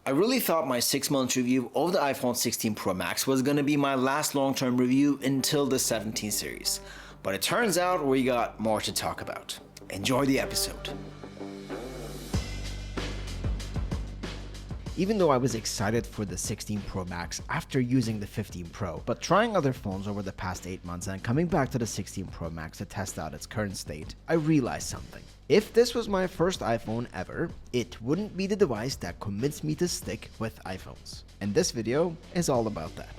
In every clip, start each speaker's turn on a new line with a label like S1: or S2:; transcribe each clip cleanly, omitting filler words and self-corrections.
S1: I really thought my 6-month review of the iPhone 16 Pro Max was going to be my last long-term review until the 17 series, but it turns out we got more to talk about. Enjoy the episode.
S2: Even though I was excited for the 16 Pro Max after using the 15 Pro, but trying other phones over the past 8 months and coming back to the 16 Pro Max to test out its current state, I realized something. If this was my first iPhone ever, it wouldn't be the device that convinced me to stick with iPhones. And this video is all about that.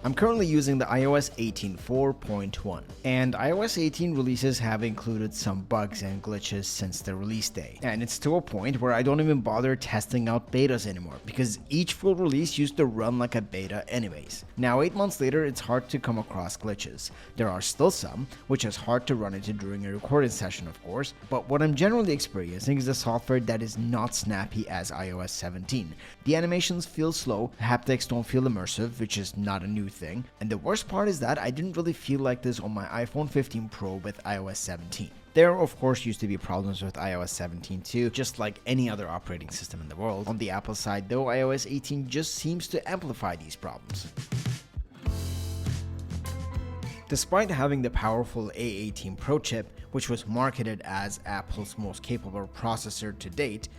S2: I'm currently using the iOS 18 4.1, and iOS 18 releases have included some bugs and glitches since the release day, and it's to a point where I don't even bother testing out betas anymore because each full release used to run like a beta anyways. Now 8 months later, it's hard to come across glitches. There are still some, which is hard to run into during a recording session of course, but what I'm generally experiencing is a software that is not snappy as iOS 17. The animations feel slow, haptics don't feel immersive, which is not a new thing, and the worst part is that I didn't really feel like this on my iPhone 15 Pro with iOS 17. There of course used to be problems with iOS 17 too, just like any other operating system in the world. On the Apple side though, iOS 18 just seems to amplify these problems. Despite having the powerful A18 Pro chip, which was marketed as Apple's most capable processor to date,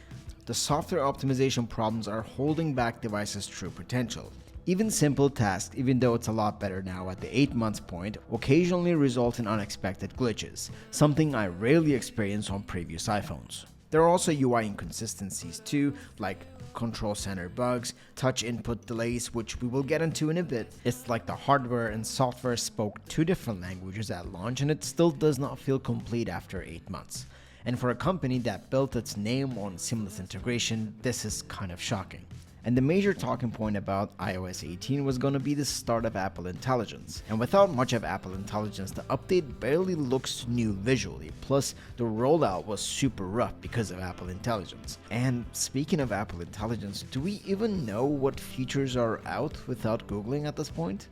S2: the software optimization problems are holding back the device's true potential. Even simple tasks, even though it's a lot better now at the 8 months point, occasionally result in unexpected glitches, something I rarely experience on previous iPhones. There are also UI inconsistencies too, like control center bugs, touch input delays, which we will get into in a bit. It's like the hardware and software spoke two different languages at launch and it still does not feel complete after 8 months. And for a company that built its name on seamless integration, this is kind of shocking. And the major talking point about iOS 18 was going to be the start of Apple Intelligence. And without much of Apple Intelligence, the update barely looks new visually, plus the rollout was super rough because of Apple Intelligence. And speaking of Apple Intelligence, do we even know what features are out without Googling at this point?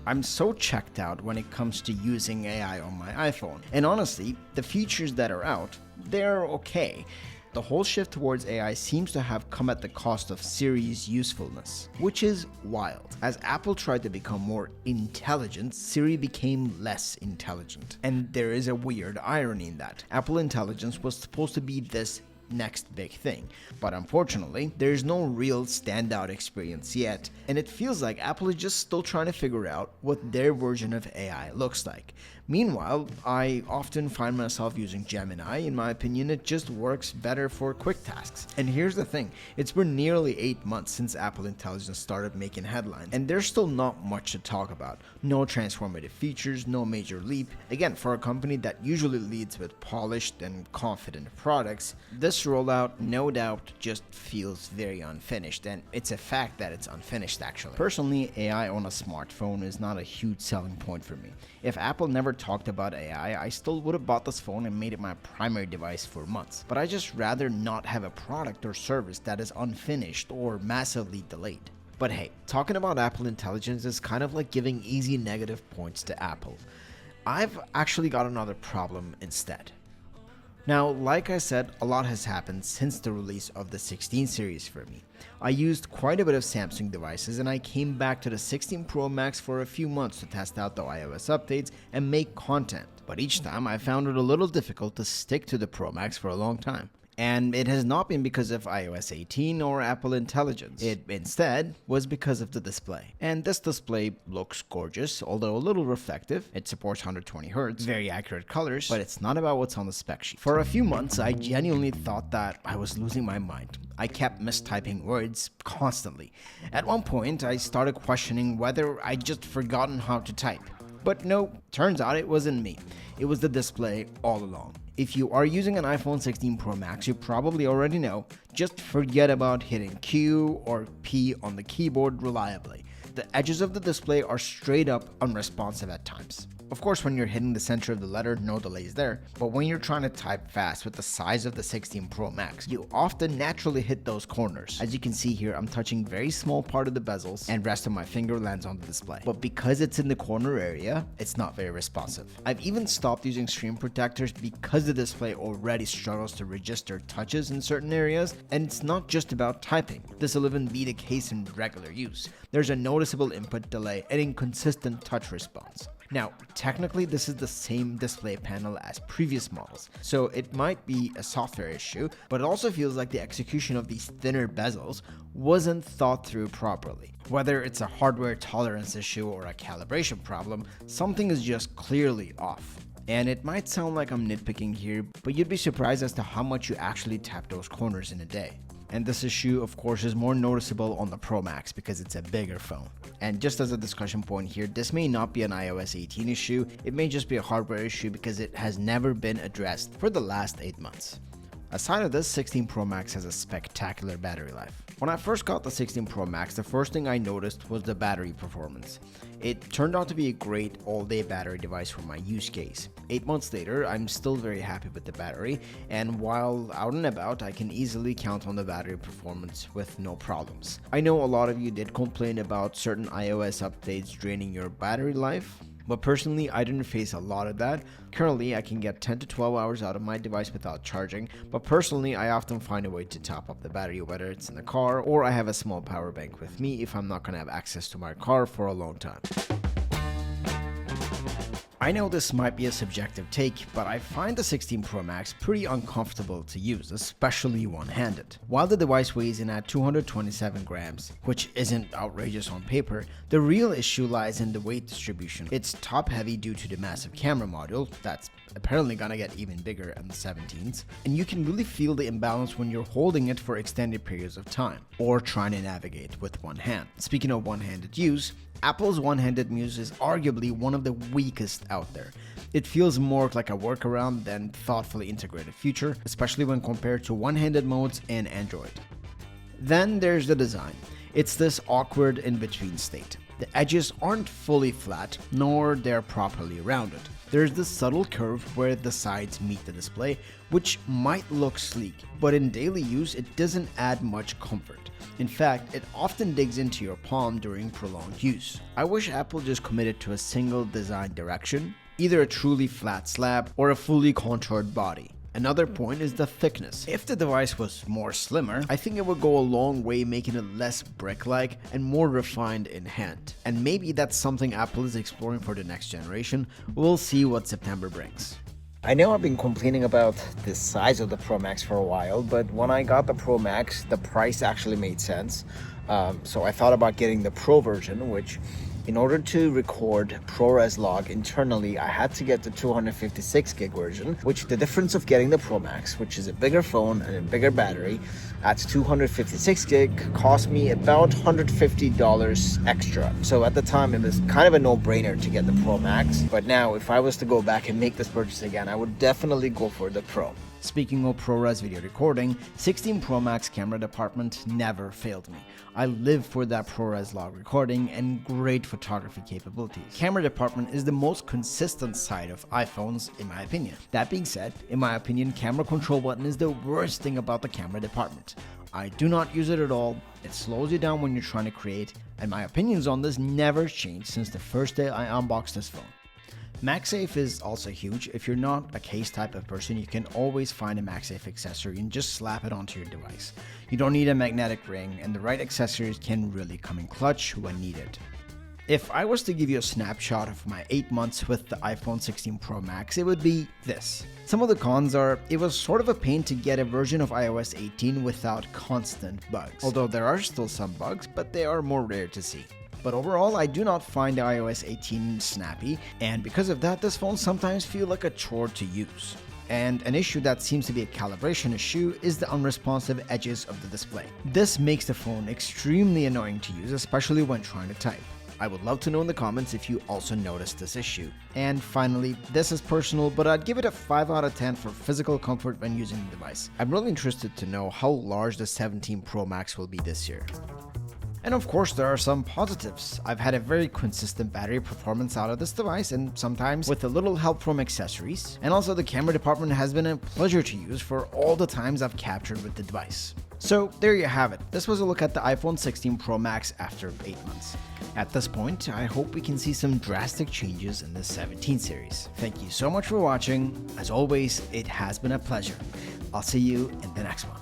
S2: I'm so checked out when it comes to using AI on my iPhone. And honestly, the features that are out, they're okay. The whole shift towards AI seems to have come at the cost of Siri's usefulness, which is wild. As Apple tried to become more intelligent, Siri became less intelligent. And there is a weird irony in that. Apple Intelligence was supposed to be this next big thing, but unfortunately, there's no real standout experience yet, and it feels like Apple is just still trying to figure out what their version of AI looks like. Meanwhile, I often find myself using Gemini. In my opinion, it just works better for quick tasks. And here's the thing, it's been nearly 8 months since Apple Intelligence started making headlines, and there's still not much to talk about. No transformative features, no major leap. Again, for a company that usually leads with polished and confident products, this rollout, no doubt, just feels very unfinished, and it's a fact that it's unfinished actually. Personally, AI on a smartphone is not a huge selling point for me. If Apple never talked about AI, I still would have bought this phone and made it my primary device for months. But I just rather not have a product or service that is unfinished or massively delayed. But hey, talking about Apple Intelligence is kind of like giving easy negative points to Apple. I've actually got another problem instead. Now, like I said, a lot has happened since the release of the 16 series for me. I used quite a bit of Samsung devices and I came back to the 16 Pro Max for a few months to test out the iOS updates and make content. But each time I found it a little difficult to stick to the Pro Max for a long time. And it has not been because of iOS 18 or Apple Intelligence. It instead was because of the display. And this display looks gorgeous, although a little reflective. It supports 120Hz, very accurate colors, but it's not about what's on the spec sheet. For a few months, I genuinely thought that I was losing my mind. I kept mistyping words constantly. At one point, I started questioning whether I'd just forgotten how to type. But no, turns out it wasn't me. It was the display all along. If you are using an iPhone 16 Pro Max, you probably already know, just forget about hitting Q or P on the keyboard reliably. The edges of the display are straight up unresponsive at times. Of course, when you're hitting the center of the letter, no delays there, but when you're trying to type fast with the size of the 16 Pro Max, you often naturally hit those corners. As you can see here, I'm touching very small part of the bezels and rest of my finger lands on the display. But because it's in the corner area, it's not very responsive. I've even stopped using screen protectors because the display already struggles to register touches in certain areas, and it's not just about typing. This will even be the case in regular use. There's a noticeable input delay and inconsistent touch response. Now, technically this is the same display panel as previous models, so it might be a software issue, but it also feels like the execution of these thinner bezels wasn't thought through properly. Whether it's a hardware tolerance issue or a calibration problem, something is just clearly off. And it might sound like I'm nitpicking here, but you'd be surprised as to how much you actually tap those corners in a day. And this issue, of course, is more noticeable on the Pro Max because it's a bigger phone. And just as a discussion point here, this may not be an iOS 18 issue, it may just be a hardware issue because it has never been addressed for the last 8 months. Aside of this, 16 Pro Max has a spectacular battery life. When I first got the 16 Pro Max, the first thing I noticed was the battery performance. It turned out to be a great all-day battery device for my use case. 8 months later, I'm still very happy with the battery, and while out and about, I can easily count on the battery performance with no problems. I know a lot of you did complain about certain iOS updates draining your battery life, but personally, I didn't face a lot of that. Currently, I can get 10 to 12 hours out of my device without charging, but personally, I often find a way to top up the battery, whether it's in the car or I have a small power bank with me if I'm not going to have access to my car for a long time. I know this might be a subjective take, but I find the 16 Pro Max pretty uncomfortable to use, especially one-handed. While the device weighs in at 227 grams, which isn't outrageous on paper, the real issue lies in the weight distribution. It's top-heavy due to the massive camera module that's apparently gonna get even bigger in the 17s, and you can really feel the imbalance when you're holding it for extended periods of time, or trying to navigate with one hand. Speaking of one-handed use, Apple's one-handed muse is arguably one of the weakest out there. It feels more like a workaround than thoughtfully integrated feature, especially when compared to one-handed modes in Android. Then there's the design. It's this awkward in-between state. The edges aren't fully flat, nor they're properly rounded. There's this subtle curve where the sides meet the display, which might look sleek, but in daily use it doesn't add much comfort. In fact, it often digs into your palm during prolonged use. I wish Apple just committed to a single design direction, either a truly flat slab or a fully contoured body. Another point is the thickness. If the device was more slimmer, I think it would go a long way making it less brick-like and more refined in hand. And maybe that's something Apple is exploring for the next generation. We'll see what September brings.
S1: I know I've been complaining about the size of the Pro Max for a while, but when I got the Pro Max, the price actually made sense. So I thought about getting the Pro version, which in order to record ProRes log internally, I had to get the 256 gig version, which the difference of getting the Pro Max, which is a bigger phone and a bigger battery, at 256 gig cost me about $150 extra. So at the time, it was kind of a no-brainer to get the Pro Max. But now, if I was to go back and make this purchase again, I would definitely go for the Pro.
S2: Speaking of ProRes video recording, 16 Pro Max camera department never failed me. I live for that ProRes log recording and great photography capabilities. Camera department is the most consistent side of iPhones in my opinion. That being said, in my opinion, camera control button is the worst thing about the camera department. I do not use it at all. It slows you down when you're trying to create, and my opinions on this never changed since the first day I unboxed this phone. MagSafe is also huge. If you're not a case type of person, you can always find a MagSafe accessory and just slap it onto your device. You don't need a magnetic ring, and the right accessories can really come in clutch when needed. If I was to give you a snapshot of my 8 months with the iPhone 16 Pro Max, it would be this. Some of the cons are, it was sort of a pain to get a version of iOS 18 without constant bugs. Although there are still some bugs, but they are more rare to see. But overall, I do not find the iOS 18 snappy, and because of that, this phone sometimes feels like a chore to use. And an issue that seems to be a calibration issue is the unresponsive edges of the display. This makes the phone extremely annoying to use, especially when trying to type. I would love to know in the comments if you also noticed this issue. And finally, this is personal, but I'd give it a 5 out of 10 for physical comfort when using the device. I'm really interested to know how large the 17 Pro Max will be this year. And of course, there are some positives. I've had a very consistent battery performance out of this device, and sometimes with a little help from accessories. And also the camera department has been a pleasure to use for all the times I've captured with the device. So there you have it. This was a look at the iPhone 16 Pro Max after 8 months. At this point, I hope we can see some drastic changes in the 17 series. Thank you so much for watching. As always, it has been a pleasure. I'll see you in the next one.